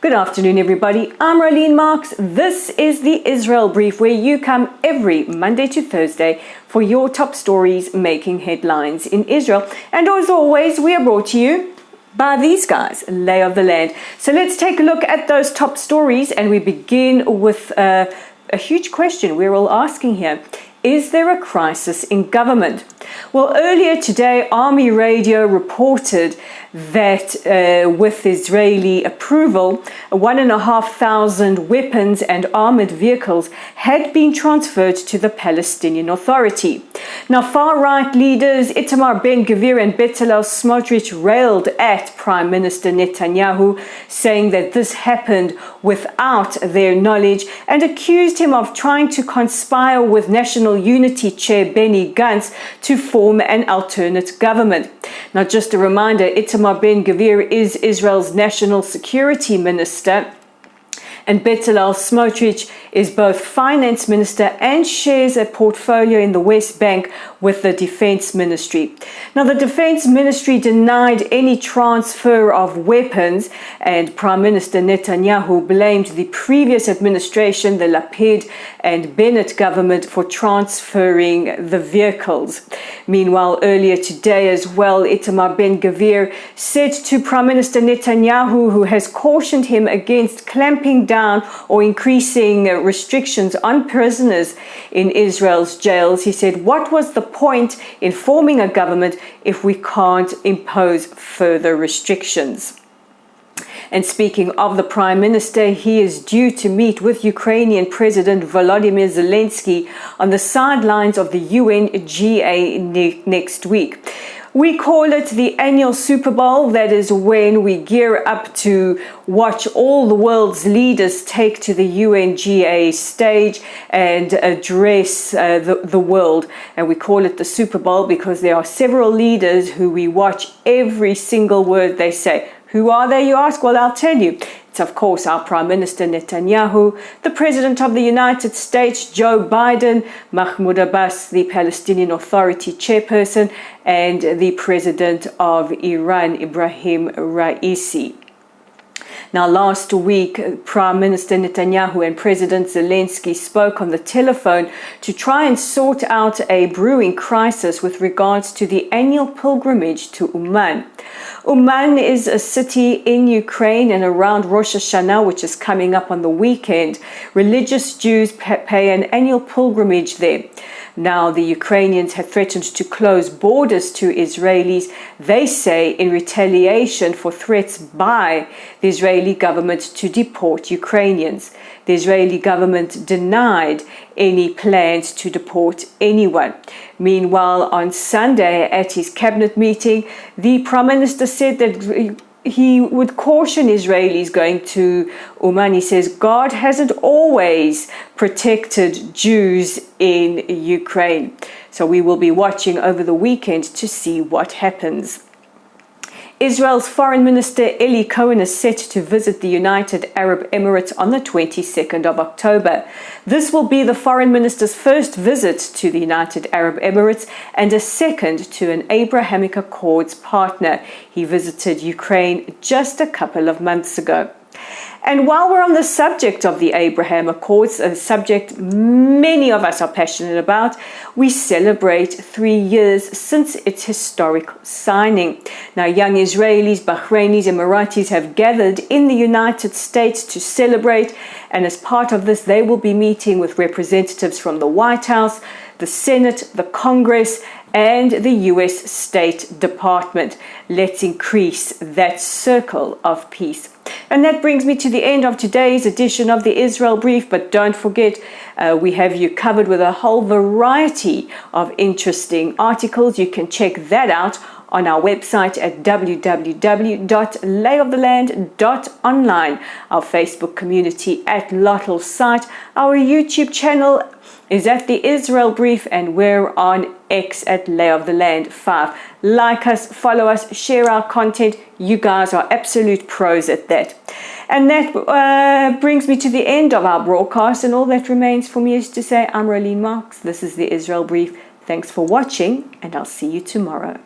Good afternoon, everybody. I'm Rolene Marks. This is the Israel Brief, where you come every Monday to Thursday for your top stories making headlines in Israel. And as always, we are brought to you by these guys, Lay of the Land. So let's take a look at those top stories, and we begin with a huge question we're all asking here. Is there a crisis in government? Well, earlier today, Army Radio reported that with Israeli approval, 1,500 weapons and armored vehicles had been transferred to the Palestinian Authority. Now, far-right leaders Itamar Ben-Gvir and Bezalel Smotrich railed at Prime Minister Netanyahu, saying that this happened without their knowledge, and accused him of trying to conspire with National Unity Chair Benny Gantz to form an alternate government. Now, just a reminder, Itamar Ben-Gvir is Israel's national security minister, and Bezalel Smotrich is both finance minister and shares a portfolio in the West Bank with the defense ministry. Now, the defense ministry denied any transfer of weapons, and Prime Minister Netanyahu blamed the previous administration, the Lapid and Bennett government, for transferring the vehicles. Meanwhile, earlier today as well, Itamar Ben-Gvir said to Prime Minister Netanyahu, who has cautioned him against clamping down or increasing restrictions on prisoners in Israel's jails, he said, "What was the point in forming a government if we can't impose further restrictions?" And speaking of the Prime Minister, he is due to meet with Ukrainian President Volodymyr Zelensky on the sidelines of the UNGA next week. We call it the annual Super Bowl. That is when we gear up to watch all the world's leaders take to the UNGA stage and address the world. And we call it the Super Bowl because there are several leaders who we watch every single word they say. Who are they, you ask? Well, I'll tell you. It's, of course, our Prime Minister Netanyahu, the President of the United States, Joe Biden, Mahmoud Abbas, the Palestinian Authority chairperson, and the President of Iran, Ibrahim Raisi. Now, last week, Prime Minister Netanyahu and President Zelensky spoke on the telephone to try and sort out a brewing crisis with regards to the annual pilgrimage to Uman. Uman is a city in Ukraine, and around Rosh Hashanah, which is coming up on the weekend, religious Jews pay an annual pilgrimage there. Now, the Ukrainians have threatened to close borders to Israelis, they say, in retaliation for threats by the Israeli government to deport Ukrainians. The Israeli government denied any plans to deport anyone. Meanwhile, on Sunday at his cabinet meeting, the Prime Minister said that he would caution Israelis going to Uman. He says, God hasn't always protected Jews in Ukraine. So we will be watching over the weekend to see what happens. Israel's Foreign Minister Eli Cohen is set to visit the United Arab Emirates on the 22nd of October. This will be the Foreign Minister's first visit to the United Arab Emirates and a second to an Abrahamic Accords partner. He visited Ukraine just a couple of months ago. And while we're on the subject of the Abraham Accords, a subject many of us are passionate about, we celebrate 3 years since its historic signing. Now, young Israelis, Bahrainis, Emiratis have gathered in the United States to celebrate, and as part of this, they will be meeting with representatives from the White House, the Senate, the Congress, and the US State Department. Let's increase that circle of peace. And that brings me to the end of today's edition of the Israel Brief. But don't forget, we have you covered with a whole variety of interesting articles. You can check that out on our website at www.layoftheland.online, our Facebook community at Lotl site, our YouTube channel is at the Israel Brief, and we're on X at Lay of the Land 5. Like us, follow us, share our content. You guys are absolute pros at that. And that brings me to the end of our broadcast, and all that remains for me is to say I'm Rolene Marks. This is the Israel Brief. Thanks for watching, and I'll see you tomorrow.